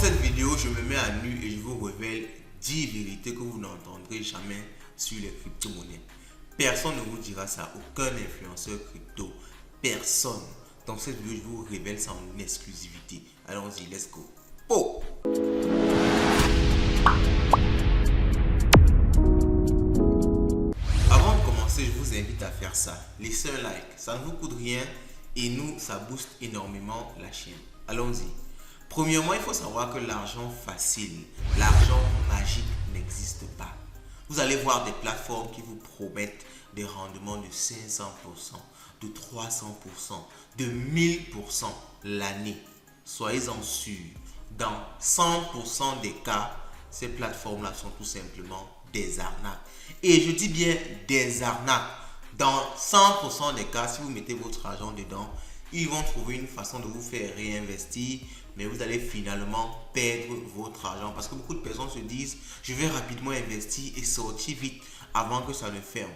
cette vidéo, je me mets à nu et je vous révèle 10 vérités que vous n'entendrez jamais sur les crypto-monnaies. Personne ne vous dira ça, aucun influenceur crypto, personne. Dans cette vidéo, je vous révèle ça en exclusivité. Allons-y, let's go. Oh! Avant de commencer, je vous invite à faire ça. Laissez un like, ça ne vous coûte rien et nous, ça booste énormément la chaîne. Allons-y. Premièrement, il faut savoir que l'argent facile, l'argent magique n'existe pas. Vous allez voir des plateformes qui vous promettent des rendements de 500%, de 300%, de 1000% l'année. Soyez-en sûrs, dans 100% des cas, ces plateformes-là sont tout simplement des arnaques. Et je dis bien des arnaques. Dans 100% des cas, si vous mettez votre argent dedans, ils vont trouver une façon de vous faire réinvestir, mais vous allez finalement perdre votre argent parce que beaucoup de personnes se disent je vais rapidement investir et sortir vite avant que ça ne ferme.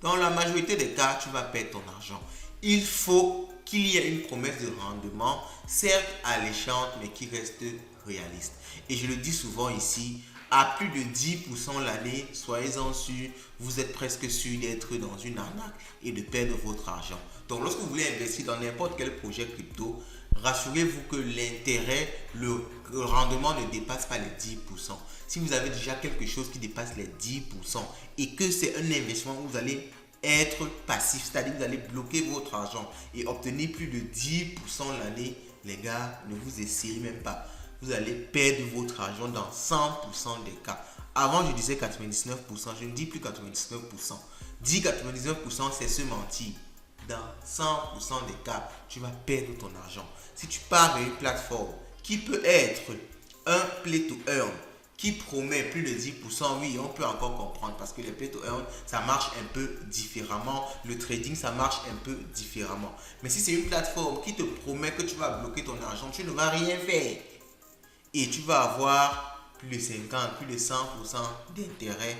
Dans la majorité des cas, tu vas perdre ton argent. Il faut qu'il y ait une promesse de rendement, certes alléchante, mais qui reste réaliste. Et je le dis souvent ici, à plus de 10% l'année, soyez-en sûrs, vous êtes presque sûr d'être dans une arnaque et de perdre votre argent. Donc lorsque vous voulez investir dans n'importe quel projet crypto, rassurez-vous que l'intérêt, le rendement ne dépasse pas les 10%. Si vous avez déjà quelque chose qui dépasse les 10% et que c'est un investissement où vous allez être passif, c'est-à-dire que vous allez bloquer votre argent et obtenir plus de 10% l'année, les gars, ne vous essayez même pas. Vous allez perdre votre argent dans 100% des cas. Avant, je disais 99%, je ne dis plus 99%. Dis 99%, c'est se mentir. Dans 100% des cas, tu vas perdre ton argent. Si tu pars vers une plateforme qui peut être un play to earn, qui promet plus de 10%, oui, on peut encore comprendre parce que les play to earn, ça marche un peu différemment. Le trading, ça marche un peu différemment. Mais si c'est une plateforme qui te promet que tu vas bloquer ton argent, tu ne vas rien faire. Et tu vas avoir plus de 50, plus de 100% d'intérêt.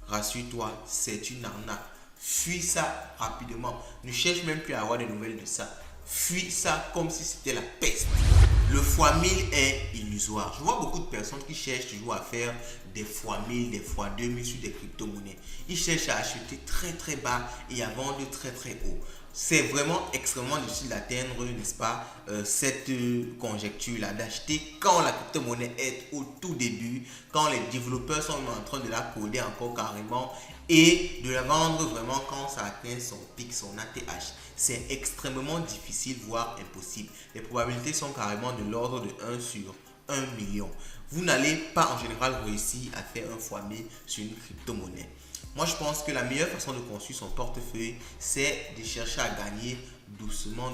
Rassure-toi, c'est une arnaque. Fuis ça rapidement. Ne cherche même plus à avoir des nouvelles de ça. Fuis ça comme si c'était la peste. Le fois 1000 est illusoire. Je vois beaucoup de personnes qui cherchent toujours à faire des fois 1000, des fois 2000 sur des crypto-monnaies. Ils cherchent à acheter très très bas et à vendre très très haut. C'est vraiment extrêmement difficile d'atteindre, n'est-ce pas, cette conjecture-là, d'acheter quand la crypto-monnaie est au tout début, quand les développeurs sont en train de la coder encore carrément et de la vendre vraiment quand ça atteint son pic, son ATH. C'est extrêmement difficile, voire impossible. Les probabilités sont carrément de l'ordre de 1 sur 1 million. Vous n'allez pas en général réussir à faire un fois 1000 sur une crypto-monnaie. Moi, je pense que la meilleure façon de construire son portefeuille, c'est de chercher à gagner doucement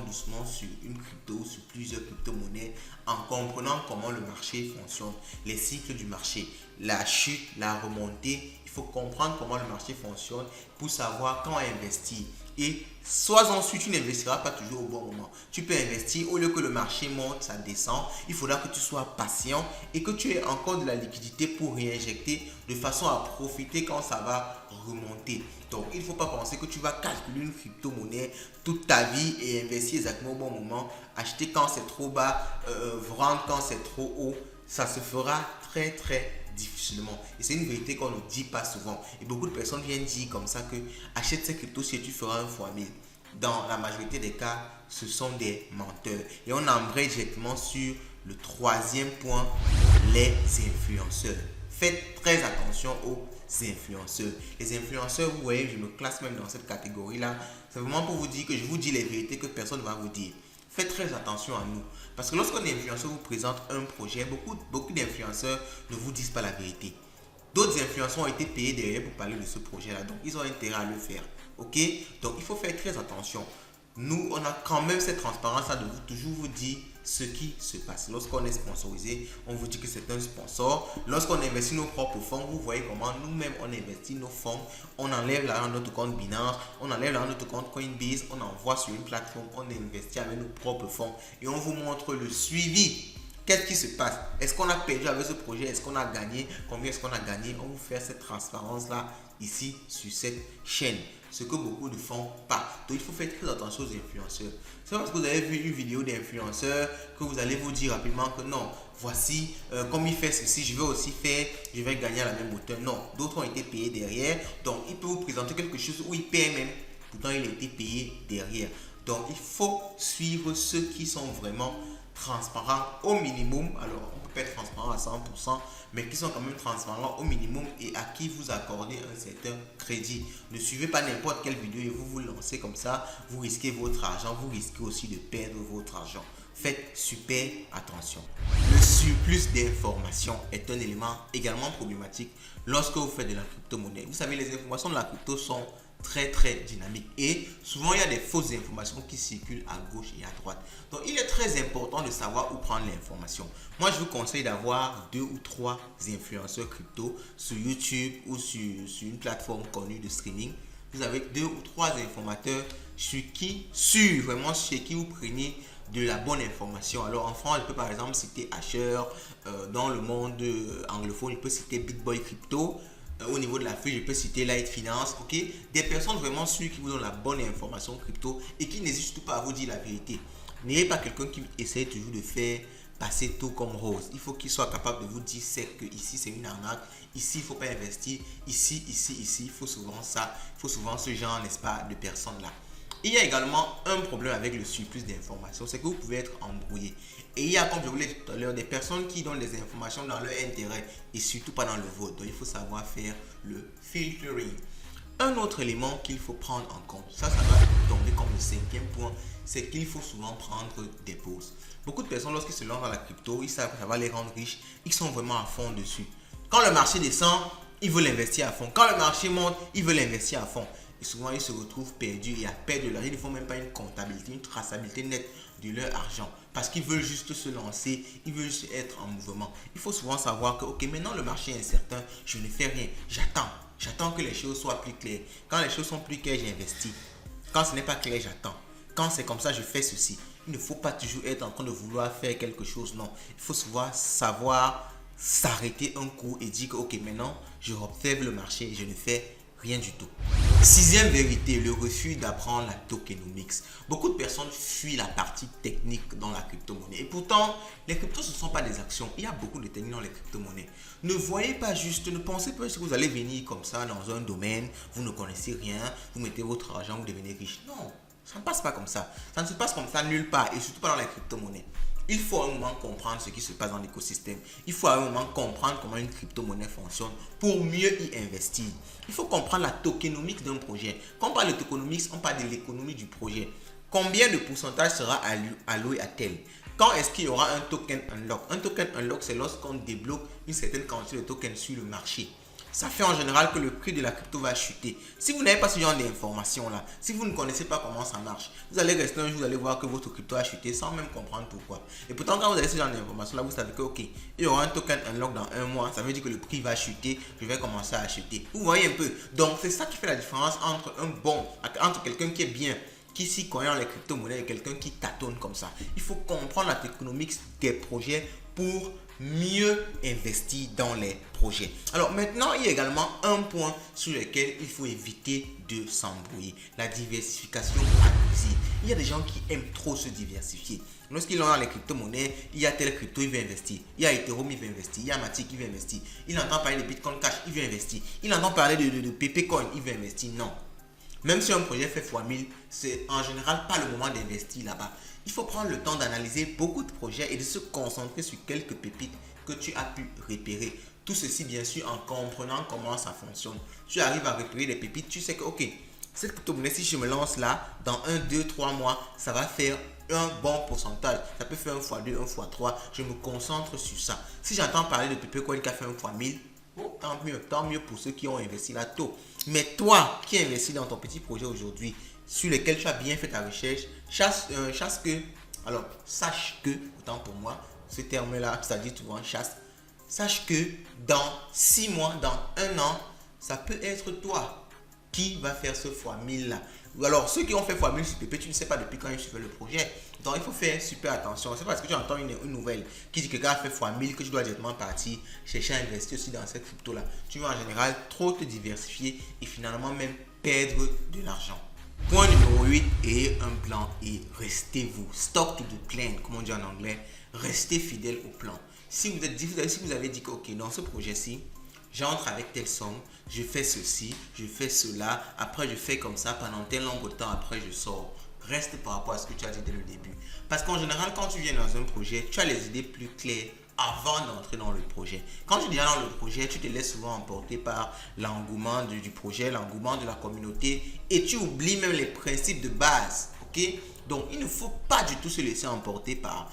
sur une crypto, sur plusieurs crypto-monnaies, en comprenant comment le marché fonctionne, les cycles du marché, la chute, la remontée. Il faut comprendre comment le marché fonctionne pour savoir quand investir. Et sois-en sûr, tu n'investiras pas toujours au bon moment. Tu peux investir, au lieu que le marché monte, ça descend. Il faudra que tu sois patient et que tu aies encore de la liquidité pour réinjecter de façon à profiter quand ça va remonter. Donc, il ne faut pas penser que tu vas calculer une crypto-monnaie toute ta vie et investir exactement au bon moment. Acheter quand c'est trop bas, vendre quand c'est trop haut. Ça se fera très très difficilement. Et c'est une vérité qu'on ne dit pas souvent. Et beaucoup de personnes viennent dire comme ça que achète ces cryptos si tu feras un fois 1000. Dans la majorité des cas, ce sont des menteurs. Et on embraye directement sur le troisième point, les influenceurs. Faites très attention aux influenceurs. Les influenceurs, vous voyez, je me classe même dans cette catégorie-là. C'est vraiment pour vous dire que je vous dis les vérités que personne ne va vous dire. Faites très attention à nous. Parce que lorsqu'un influenceur vous présente un projet, beaucoup d'influenceurs ne vous disent pas la vérité. D'autres influenceurs ont été payés derrière pour parler de ce projet-là. Donc, ils ont intérêt à le faire. Ok? Donc, il faut faire très attention. Nous, on a quand même cette transparence-là de toujours vous dire ce qui se passe. Lorsqu'on est sponsorisé, on vous dit que c'est un sponsor. Lorsqu'on investit nos propres fonds, vous voyez comment nous-mêmes on investit nos fonds. On enlève l'argent de notre compte Binance, on enlève l'argent de notre compte Coinbase, on envoie sur une plateforme, on investit avec nos propres fonds et on vous montre le suivi. Qu'est-ce qui se passe? Est-ce qu'on a perdu avec ce projet? Est-ce qu'on a gagné? Combien est-ce qu'on a gagné? On vous fait cette transparence-là ici sur cette chaîne. ce que beaucoup ne font pas. Donc il faut faire très attention aux influenceurs. C'est pas parce que vous avez vu une vidéo d'influenceur que vous allez vous dire rapidement que non, voici comme il fait ceci, je vais aussi faire, je vais gagner à la même hauteur. Non, d'autres ont été payés derrière. Donc il peut vous présenter quelque chose où il paie même, pourtant il a été payé derrière. Donc il faut suivre ceux qui sont vraiment transparents au minimum. Alors on peut pas être transparent à 100%, mais qui sont quand même transparents au minimum et à qui vous accordez un certain crédit. Ne suivez pas n'importe quelle vidéo et vous vous lancez comme ça, vous risquez votre argent, vous risquez aussi de perdre votre argent. Faites super attention. Le surplus d'informations est un élément également problématique lorsque vous faites de la crypto-monnaie. Vous savez, les informations de la crypto sont très dynamiques et souvent il y a des fausses informations qui circulent à gauche et à droite. Donc il est très important de savoir où prendre l'information. Moi je vous conseille d'avoir 2 ou 3 influenceurs crypto sur YouTube ou sur une plateforme connue de streaming. Vous avez 2 ou 3 informateurs vraiment chez qui vous prenez de la bonne information. Alors en France, je peux par exemple citer Asher, dans le monde anglophone, je peux citer BitBoy Crypto. Au niveau de la feuille, je peux citer Light Finance, ok? Des personnes vraiment sûres qui vous donnent la bonne information crypto et qui n'hésitent surtout pas à vous dire la vérité. N'ayez pas quelqu'un qui essaie toujours de faire passer tout comme rose. Il faut qu'il soit capable de vous dire que ici c'est une arnaque, ici il ne faut pas investir, ici, il faut souvent ça, il faut souvent ce genre, n'est-ce pas, de personnes là. Il y a également un problème avec le surplus d'informations, c'est que vous pouvez être embrouillé. Et il y a, comme je vous l'ai dit tout à l'heure, des personnes qui donnent des informations dans leur intérêt et surtout pas dans le vôtre. Donc il faut savoir faire le filtering. Un autre élément qu'il faut prendre en compte, ça va tomber comme le 5e point, c'est qu'il faut souvent prendre des pauses. Beaucoup de personnes, lorsqu'ils se lancent dans la crypto, ils savent que ça va les rendre riches, ils sont vraiment à fond dessus. Quand le marché descend, ils veulent investir à fond. Quand le marché monte, ils veulent investir à fond. Et souvent, ils se retrouvent perdus et à perdre de l'argent. Ils ne font même pas une comptabilité, une traçabilité nette de leur argent. Parce qu'ils veulent juste se lancer, ils veulent juste être en mouvement. Il faut souvent savoir que, ok, maintenant le marché est incertain, je ne fais rien, j'attends. J'attends que les choses soient plus claires. Quand les choses sont plus claires, j'investis. Quand ce n'est pas clair, j'attends. Quand c'est comme ça, je fais ceci. Il ne faut pas toujours être en train de vouloir faire quelque chose, non. Il faut souvent savoir s'arrêter un coup et dire que, ok, maintenant, je observe le marché et je ne fais rien du tout. 6e vérité, le refus d'apprendre la tokenomics. Beaucoup de personnes fuient la partie technique dans la crypto-monnaie. Et pourtant, les cryptos, ce ne sont pas des actions. Il y a beaucoup de techniques dans les crypto-monnaies. Ne voyez pas juste, ne pensez pas que vous allez venir comme ça dans un domaine, vous ne connaissez rien, vous mettez votre argent, vous devenez riche. Non, ça ne passe pas comme ça. Ça ne se passe comme ça nulle part et surtout pas dans les crypto-monnaies. Il faut à un moment comprendre ce qui se passe dans l'écosystème. Il faut à un moment comprendre comment une crypto-monnaie fonctionne pour mieux y investir. Il faut comprendre la tokenomics d'un projet. Quand on parle de tokenomics, on parle de l'économie du projet. Combien de pourcentage sera alloué à tel? Quand est-ce qu'il y aura un token unlock? Un token unlock, c'est lorsqu'on débloque une certaine quantité de tokens sur le marché. Ça fait en général que le prix de la crypto va chuter. Si vous n'avez pas ce genre d'informations là, si vous ne connaissez pas comment ça marche, vous allez rester un jour, vous allez voir que votre crypto a chuté sans même comprendre pourquoi. Et pourtant, quand vous avez ce genre d'informations là, vous savez que ok, il y aura un token unlock dans un mois, ça veut dire que le prix va chuter, je vais commencer à acheter. Vous voyez un peu. Donc c'est ça qui fait la différence entre quelqu'un qui est bien, qui s'y connaît dans les crypto-monnaies et quelqu'un qui tâtonne comme ça. Il faut comprendre la tokenomics des projets pour mieux investir dans les projets. Alors maintenant, il y a également un point sur lequel il faut éviter de s'embrouiller. La diversification abusive. Il y a des gens qui aiment trop se diversifier. Lorsqu'ils ont dans les crypto-monnaies, il y a tel crypto, il veut investir. Il y a Ethereum, il veut investir. Il y a Matic, il veut investir. Il entend parler de Bitcoin Cash, il veut investir. Il entend parler de PP Coin, il veut investir. Non. Même si un projet fait x1000, c'est en général pas le moment d'investir là-bas. Il faut prendre le temps d'analyser beaucoup de projets et de se concentrer sur quelques pépites que tu as pu repérer. Tout ceci bien sûr en comprenant comment ça fonctionne. Tu arrives à repérer des pépites, tu sais que ok, cette crypto-monnaie, si je me lance là, dans 1, 2, 3 mois, ça va faire un bon pourcentage. Ça peut faire 1 x 2, 1 x 3. Je me concentre sur ça. Si j'entends parler de PepeCoin qui a fait 1 x 1000, oh, tant mieux pour ceux qui ont investi là tôt. Mais toi qui investis dans ton petit projet aujourd'hui, sur lequel tu as bien fait ta recherche, sache que, autant pour moi, ce terme-là, ça dit souvent chasse, sache que dans 6 mois, dans 1 an, ça peut être toi qui va faire ce x1000 là. Ou alors, ceux qui ont fait x1000 sur PP, tu ne sais pas depuis quand ils suivaient le projet. Donc, il faut faire super attention. C'est parce que tu entends une nouvelle qui dit que quelqu'un a fait x1000 que tu dois directement partir chercher à investir aussi dans cette crypto-là. Tu vas en général trop te diversifier et finalement même perdre de l'argent. Point numéro 8, ayez un plan et restez-vous. Stock to the plan, comme on dit en anglais. Restez fidèle au plan. Si vous avez dit que, ok, dans ce projet-ci, j'entre avec telle somme, je fais ceci, je fais cela, après je fais comme ça pendant tel nombre de temps, après je sors. Reste par rapport à ce que tu as dit dès le début. Parce qu'en général, quand tu viens dans un projet, tu as les idées plus claires avant d'entrer dans le projet. Quand tu viens dans le projet, tu te laisses souvent emporter par l'engouement du projet, l'engouement de la communauté et tu oublies même les principes de base. Ok? Donc, il ne faut pas du tout se laisser emporter par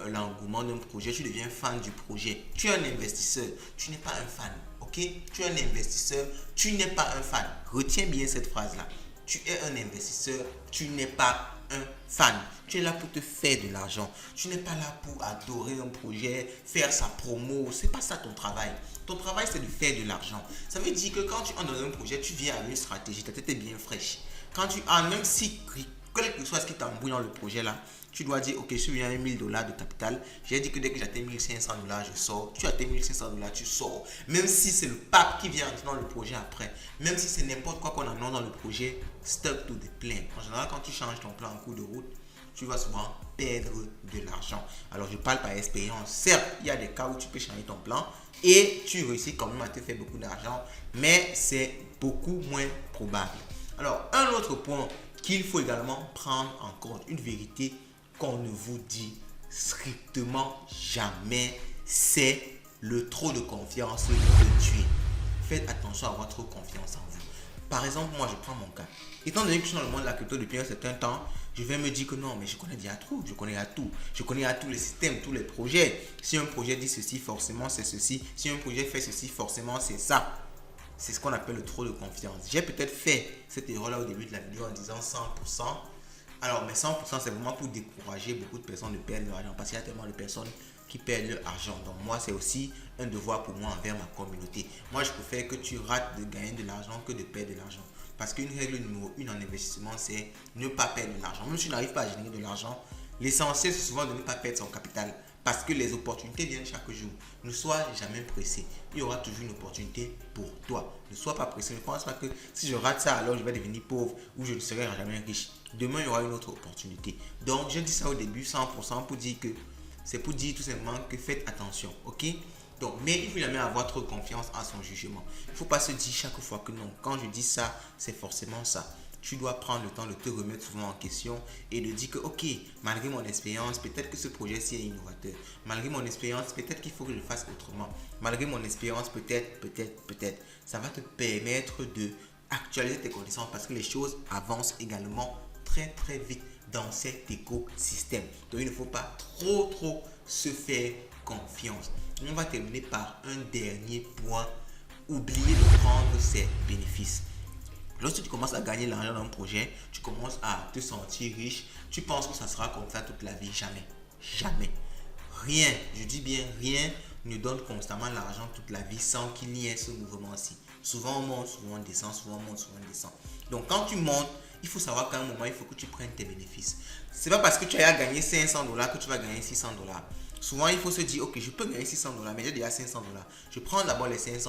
l'engouement d'un projet. Tu deviens fan du projet. Tu es un investisseur. Tu n'es pas un fan. Ok? Tu es un investisseur. Tu n'es pas un fan. Retiens bien cette phrase-là. Tu es un investisseur. Tu n'es pas un fan. Tu es là pour te faire de l'argent. Tu n'es pas là pour adorer un projet, faire sa promo. C'est pas ça ton travail. Ton travail, c'est de faire de l'argent. Ça veut dire que quand tu entres dans un projet, tu viens avec une stratégie. Ta tête est bien fraîche. Quand tu as, même si quel que soit ce qui t'embrouille dans le projet là, tu dois dire, ok, je suis bien à $1000 de capital. J'ai dit que dès que j'atteins $1500, je sors. Tu atteins $1500, tu sors. Même si c'est le pape qui vient entrer dans le projet après, même si c'est n'importe quoi qu'on annonce dans le projet, stuck to the plan. En général, quand tu changes ton plan en cours de route, tu vas souvent perdre de l'argent. Alors, je parle par expérience. Certes, il y a des cas où tu peux changer ton plan et tu réussis quand même à te faire beaucoup d'argent, mais c'est beaucoup moins probable. Alors, un autre point qu'il faut également prendre en compte, une vérité qu'on ne vous dit strictement jamais, c'est le trop de confiance peut tuer. Faites attention à votre confiance en vous. Par exemple, moi je prends mon cas. Étant donné que je suis dans le monde de la crypto depuis un certain temps, je vais me dire que non, mais je connais déjà tout, je connais à tout. Je connais à tous les systèmes, tous les projets. Si un projet dit ceci, forcément c'est ceci. Si un projet fait ceci, forcément c'est ça. C'est ce qu'on appelle le trop de confiance. J'ai peut-être fait cette erreur-là au début de la vidéo en disant 100%. Alors, mais 100%, c'est vraiment pour décourager beaucoup de personnes de perdre leur argent. Parce qu'il y a tellement de personnes qui perdent leur argent. Donc, moi, c'est aussi un devoir pour moi envers ma communauté. Moi, je préfère que tu rates de gagner de l'argent que de perdre de l'argent. Parce qu'une règle numéro 1 en investissement, c'est ne pas perdre de l'argent. Même si tu n'arrives pas à générer de l'argent, l'essentiel, c'est souvent de ne pas perdre son capital. Parce que les opportunités viennent chaque jour. Ne sois jamais pressé. Il y aura toujours une opportunité pour toi. Ne sois pas pressé. Ne pense pas que si je rate ça, alors je vais devenir pauvre ou je ne serai jamais riche. Demain, il y aura une autre opportunité. Donc, je dis ça au début 100% pour dire que c'est pour dire tout simplement que faites attention. Ok? Donc, mais il faut jamais avoir trop confiance en son jugement. Il ne faut pas se dire chaque fois que non. Quand je dis ça, c'est forcément ça. Tu dois prendre le temps de te remettre souvent en question et de dire que ok, malgré mon expérience, peut-être que ce projet-ci est innovateur. Malgré mon expérience, peut-être qu'il faut que je le fasse autrement. Malgré mon expérience, peut-être. Ça va te permettre de actualiser tes connaissances parce que les choses avancent également très vite dans cet écosystème. Donc, il ne faut pas trop se faire confiance. On va terminer par un dernier point. Oubliez de prendre ses bénéfices. Lorsque tu commences à gagner l'argent dans un projet, tu commences à te sentir riche. Tu penses que ça sera comme ça toute la vie. Jamais. Rien, je dis bien rien, ne donne constamment l'argent toute la vie sans qu'il y ait ce mouvement-ci. Souvent on monte, souvent on descend, souvent on monte, souvent on descend. Donc quand tu montes, il faut savoir qu'à un moment, il faut que tu prennes tes bénéfices. C'est pas parce que tu as gagné $500 que tu vas gagner $600. Souvent, il faut se dire, ok, je peux gagner $600, mais j'ai déjà $500. Je prends d'abord les $500.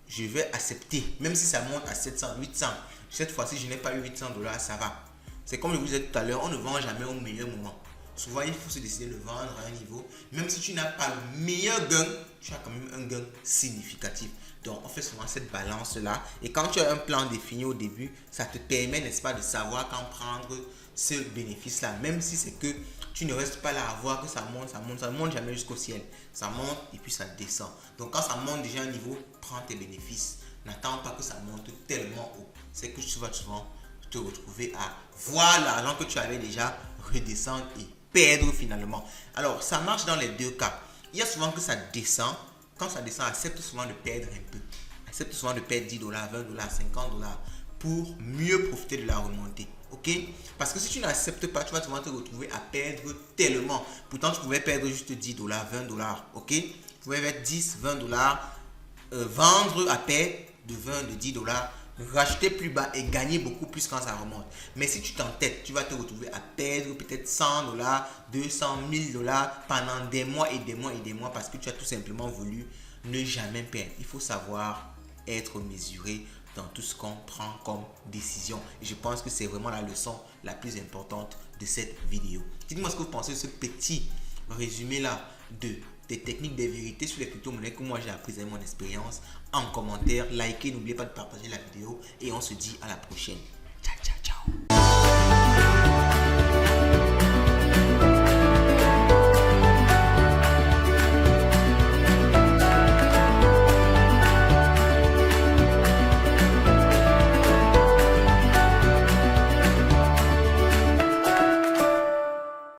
Je vais accepter, même si ça monte à 700, 800. Cette fois-ci, je n'ai pas eu $800, ça va. C'est comme je vous disais tout à l'heure, on ne vend jamais au meilleur moment. Souvent, il faut se décider de vendre à un niveau. Même si tu n'as pas le meilleur gain, tu as quand même un gain significatif. Donc, on fait souvent cette balance-là. Et quand tu as un plan défini au début, ça te permet, n'est-ce pas, de savoir quand prendre ce bénéfice-là. Même si c'est que tu ne restes pas là à voir que ça monte, ça ne monte jamais jusqu'au ciel. Ça monte et puis ça descend. Donc, quand ça monte déjà un niveau, prends tes bénéfices. N'attends pas que ça monte tellement haut. C'est que tu vas souvent te retrouver à voir l'argent que tu avais déjà redescendre et perdre finalement. Alors, ça marche dans les deux cas. Il y a souvent que ça descend. Quand ça descend, accepte souvent de perdre un peu. Accepte souvent de perdre $10, $20, $50 pour mieux profiter de la remontée. Ok? Parce que si tu n'acceptes pas, tu vas souvent te retrouver à perdre tellement. Pourtant, tu pouvais perdre juste $10, $20. Ok? Tu pouvais mettre 10, $20, vendre à perte de 20, de $10, racheter plus bas et gagner beaucoup plus quand ça remonte. Mais si tu t'entêtes, tu vas te retrouver à perdre peut-être $100, 200, $1000 pendant des mois et des mois parce que tu as tout simplement voulu ne jamais perdre. Il faut savoir être mesuré dans tout ce qu'on prend comme décision. Et je pense que c'est vraiment la leçon la plus importante de cette vidéo. Dites-moi ce que vous pensez de ce petit résumé là des techniques, des vérités sur les crypto-monnaies que moi j'ai appris avec mon expérience en commentaire. Likez, n'oubliez pas de partager la vidéo et on se dit à la prochaine.